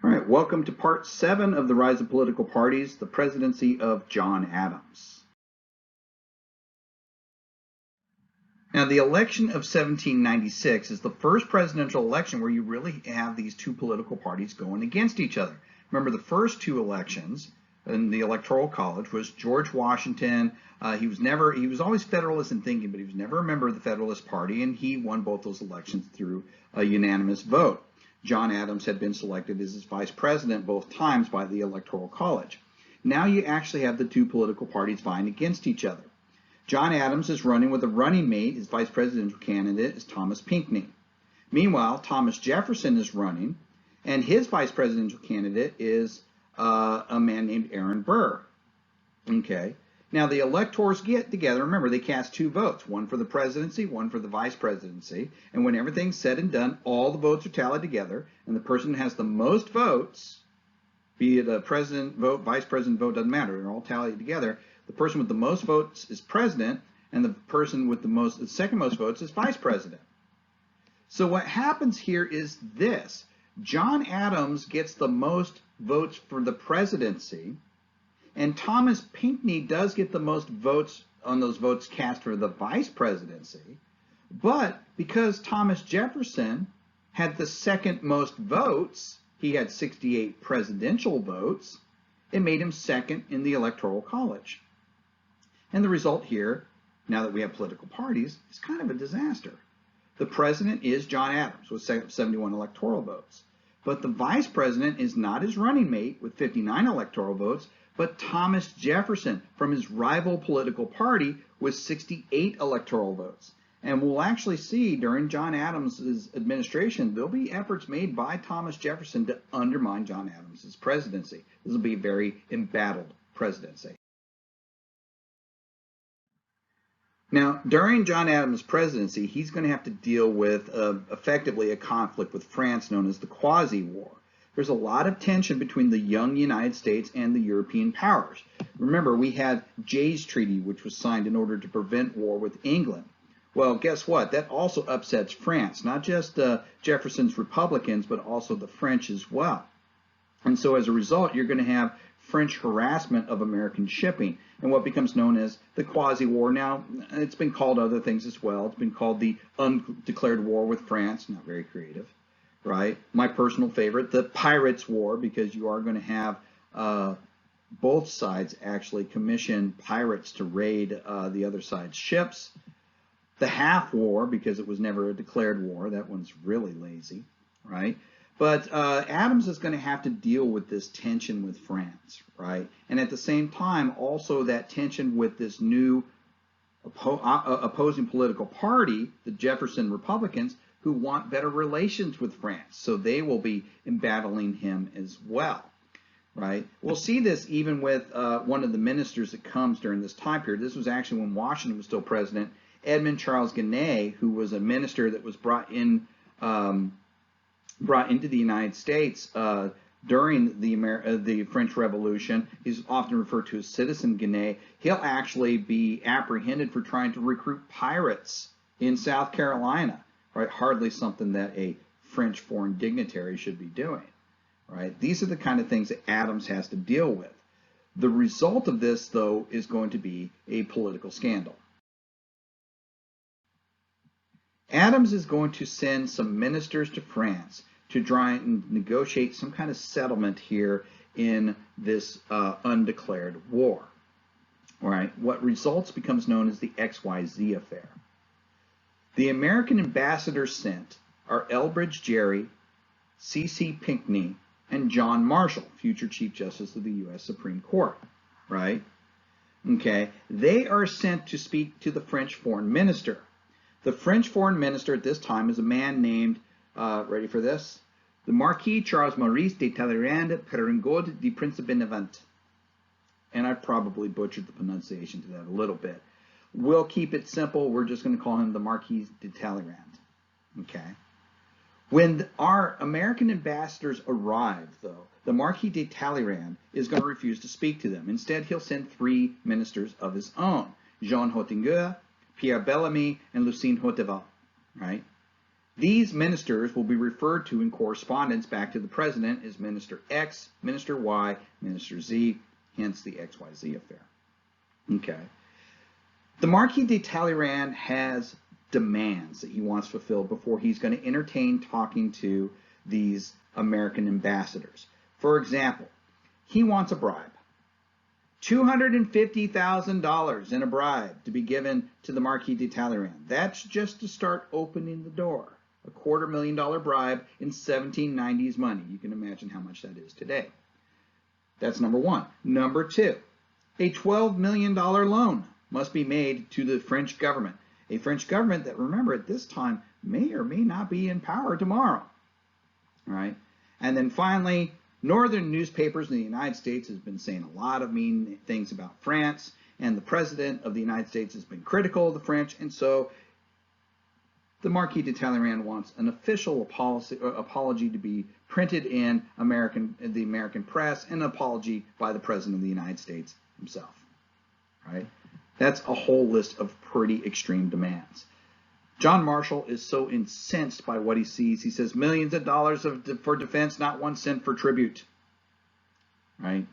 All right, welcome to part 7 of the Rise of Political Parties, the presidency of John Adams. Now, the election of 1796 is the first presidential election where you really have these two political parties going against each other. Remember, the first two elections in the Electoral College was George Washington. He was always Federalist in thinking, but he was never a member of the Federalist Party, and he won both those elections through a unanimous vote. John Adams had been selected as his vice president both times by the Electoral College. Now you actually have the two political parties vying against each other. John Adams is running with a running mate. His vice presidential candidate is Thomas Pinckney. Meanwhile, Thomas Jefferson is running, and his vice presidential candidate is a man named Aaron Burr. Okay. Now the electors get together. Remember, they cast two votes, one for the presidency, one for the vice presidency. And when everything's said and done, all the votes are tallied together, and the person who has the most votes, be it a president vote, vice president vote, doesn't matter, they're all tallied together. The person with the most votes is president, and the person with the second most votes is vice president. So what happens here is this. John Adams gets the most votes for the presidency, and Thomas Pinckney does get the most votes on those votes cast for the vice presidency. But because Thomas Jefferson had the second most votes, he had 68 presidential votes, it made him second in the Electoral College. And the result here, now that we have political parties, is kind of a disaster. The president is John Adams with 71 electoral votes. But the vice president is not his running mate with 59 electoral votes, but Thomas Jefferson from his rival political party with 68 electoral votes. And we'll actually see during John Adams' administration, there'll be efforts made by Thomas Jefferson to undermine John Adams' presidency. This will be a very embattled presidency. Now, during John Adams' presidency, he's going to have to deal with effectively a conflict with France known as the QuasiWar. There's a lot of tension between the young United States and the European powers. Remember, we had Jay's Treaty, which was signed in order to prevent war with England. Well, guess what? That also upsets France, not just Jefferson's Republicans, but also the French as well. And so as a result, you're going to have French harassment of American shipping and what becomes known as the QuasiWar. Now, it's been called other things as well. It's been called the undeclared war with France. Not very creative, right? My personal favorite, the Pirates' War, because you are going to have both sides actually commission pirates to raid the other side's ships. The Half War, because it was never a declared war. That one's really lazy, right? But Adams is going to have to deal with this tension with France, right? And at the same time, also that tension with this new opposing political party, the Jefferson Republicans, who want better relations with France. So they will be embattling him as well, right? We'll see this even with one of the ministers that comes during this time period. This was actually when Washington was still president. Edmund Charles Genet, who was a minister that was brought into the United States during the French Revolution. He's often referred to as Citizen Genet. He'll actually be apprehended for trying to recruit pirates in South Carolina, right? Hardly something that a French foreign dignitary should be doing, right? These are the kind of things that Adams has to deal with. The result of this, though, is going to be a political scandal. Adams is going to send some ministers to France to try and negotiate some kind of settlement here in this undeclared war. All right, what results becomes known as the XYZ Affair. The American ambassadors sent are Elbridge Gerry, C.C. Pinckney, and John Marshall, future Chief Justice of the U.S. Supreme Court, right? Okay, they are sent to speak to the French foreign minister. The French foreign minister at this time is a man named, ready for this? The Marquis Charles Maurice de Talleyrand Perringot de Prince-Benevent. And I probably butchered the pronunciation to that a little bit. We'll keep it simple. We're just going to call him the Marquis de Talleyrand. Okay. When our American ambassadors arrive, though, the Marquis de Talleyrand is going to refuse to speak to them. Instead, he'll send 3 ministers of his own, Jean Hottinguer, Pierre Bellamy, and Lucien Hauteval, right? These ministers will be referred to in correspondence back to the president as Minister X, Minister Y, Minister Z, hence the XYZ affair. Okay. The Marquis de Talleyrand has demands that he wants fulfilled before he's going to entertain talking to these American ambassadors. For example, he wants a bribe. $250,000 in a bribe to be given to the Marquis de Talleyrand. That's just to start opening the door. A $250,000 bribe in 1790s money. You can imagine how much that is today. That's number one. Number two, a $12 million loan must be made to the French government. A French government that, remember, at this time may or may not be in power tomorrow. All right? And then finally, northern newspapers in the United States has been saying a lot of mean things about France, and the president of the United States has been critical of the French, and so the Marquis de Talleyrand wants an official apology to be printed in the American press, and an apology by the president of the United States himself. Right? That's a whole list of pretty extreme demands. John Marshall is so incensed by what he sees. He says millions of dollars for defense, not 1 cent for tribute. Right?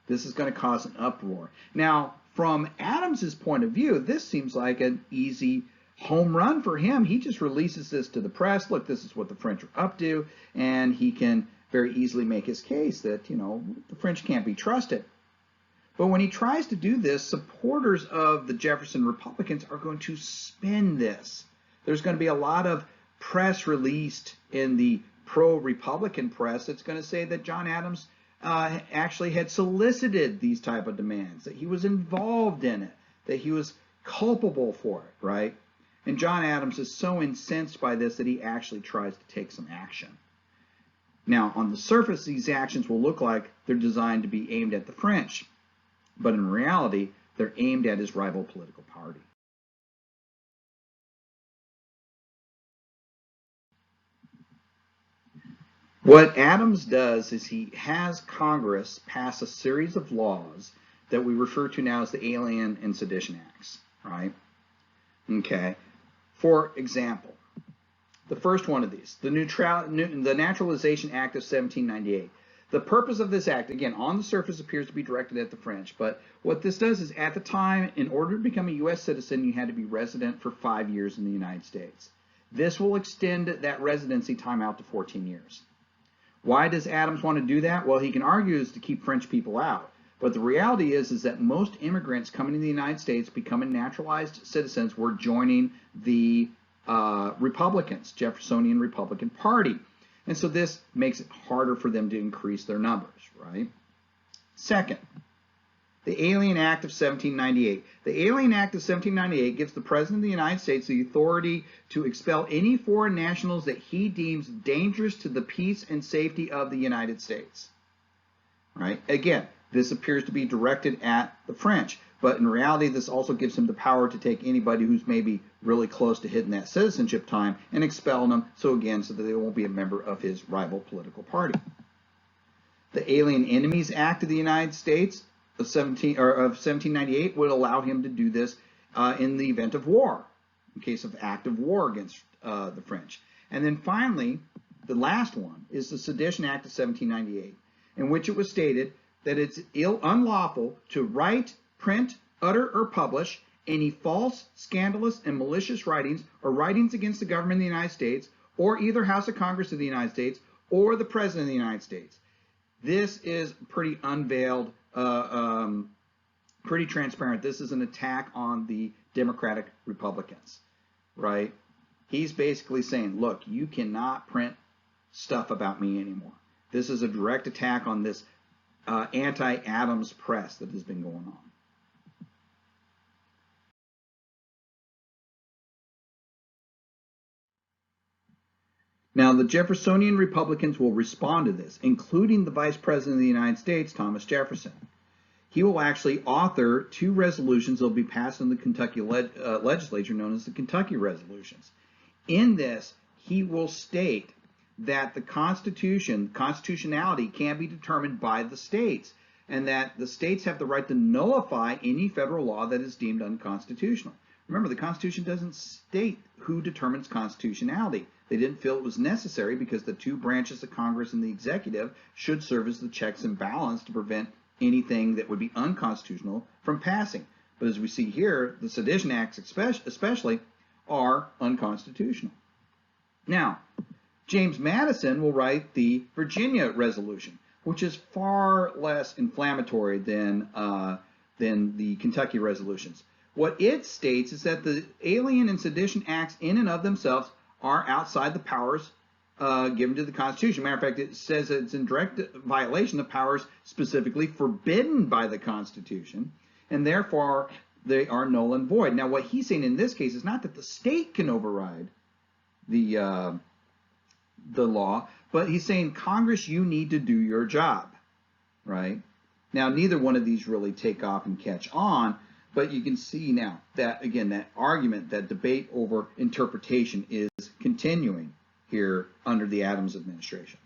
This is going to cause an uproar. Now, from Adams's point of view, this seems like an easy home run for him. He just releases this to the press. Look, this is what the French are up to, and he can very easily make his case that, the French can't be trusted. But when he tries to do this, supporters of the Jefferson Republicans are going to spin this. There's going to be a lot of press released in the pro-Republican press that's going to say that John Adams actually had solicited these type of demands, that he was involved in it, that he was culpable for it, right? And John Adams is so incensed by this that he actually tries to take some action. Now, on the surface, these actions will look like they're designed to be aimed at the French, but in reality, they're aimed at his rival political party. What Adams does is he has Congress pass a series of laws that we refer to now as the Alien and Sedition Acts, right? Okay. For example, the first one of these, the Naturalization Act of 1798. The purpose of this act, again, on the surface appears to be directed at the French, but what this does is at the time, in order to become a U.S. citizen, you had to be resident for 5 years in the United States. This will extend that residency time out to 14 years. Why does Adams want to do that? Well, he can argue is to keep French people out. But the reality is that most immigrants coming to the United States, becoming naturalized citizens, were joining the Republicans, Jeffersonian Republican Party. And so this makes it harder for them to increase their numbers, right? Second, the Alien Act of 1798. The Alien Act of 1798 gives the President of the United States the authority to expel any foreign nationals that he deems dangerous to the peace and safety of the United States. Right? Again, this appears to be directed at the French, but in reality, this also gives him the power to take anybody who's maybe really close to hitting that citizenship time and expel them, so that they won't be a member of his rival political party. The Alien Enemies Act of the United States of 1798 would allow him to do this in the event of war, in case of active war against the French. And then finally, the last one is the Sedition Act of 1798, in which it was stated that it's unlawful to write, print, utter, or publish any false, scandalous, and malicious writings or writings against the government of the United States or either House of Congress of the United States or the President of the United States. This is pretty unveiled, pretty transparent. This is an attack on the Democratic Republicans, right? He's basically saying, look, you cannot print stuff about me anymore. This is a direct attack on this anti-Adams press that has been going on. Now, the Jeffersonian Republicans will respond to this, including the Vice President of the United States, Thomas Jefferson. He will actually author 2 resolutions that will be passed in the Kentucky legislature known as the Kentucky Resolutions. In this, he will state that the constitutionality can be determined by the states, and that the states have the right to nullify any federal law that is deemed unconstitutional. Remember, the Constitution doesn't state who determines constitutionality. They didn't feel it was necessary because the two branches of Congress and the executive should serve as the checks and balance to prevent anything that would be unconstitutional from passing. But as we see here, the Sedition Acts especially are unconstitutional. Now, James Madison will write the Virginia Resolution, which is far less inflammatory than the Kentucky resolutions. What it states is that the Alien and Sedition Acts in and of themselves are outside the powers given to the Constitution. Matter of fact, it says it's in direct violation of powers specifically forbidden by the Constitution, and therefore they are null and void. Now, what he's saying in this case is not that the state can override the law, but he's saying, Congress, you need to do your job, right? Now, neither one of these really take off and catch on, but you can see now that, again, that argument, that debate over interpretation is continuing here under the Adams administration.